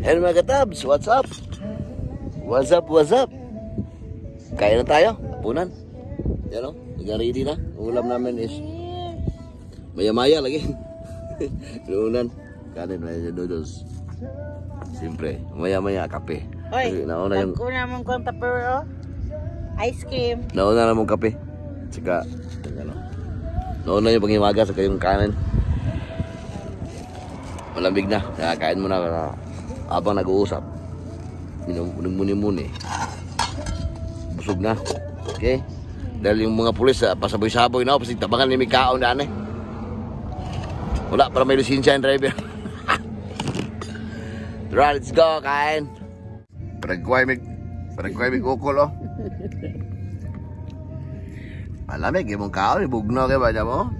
Hello mga katabs, what's up? What's up, what's up? Kain na tayo, punan. Yan o, nag-ready na. Ulam namin is maya-maya lagi. Punan, kanin, may noodles. Siyempre, maya-maya kape. Oy, nauna yung una mong kong tapero, ice cream. nauna na mong kape. Saka, ano, nauna yung panghimaga sa kayong kanin. Malamig na, kaya kain mo na habang nag-uusap. Muni-muni. Busog na. Okay? Dahil yung mga pulis, pasaboy-saboy na, kasi tabangan ni Mikao na ano. Wala, para may lisensya yung driver. Tara, let's go, kain. Paragkway mig ukol, oh. Malamig, yung kao, ibugno kayo ba niya mo?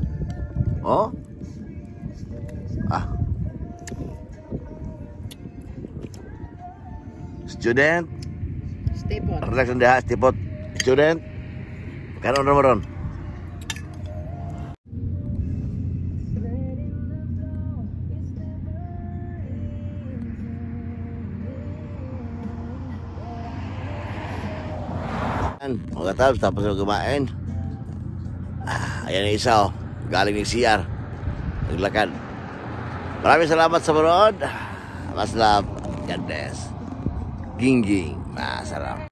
Oh? Ah. Student. Stipot. Relax ang diha, stipot. Student. Kanon na mo ron. Mga tabs, tapos na kumain. Ayan yung isa, oh. Galing ng CR. Naglakad. Maraming salamat sa manood. Mas love. God bless. Gingging. Masarap.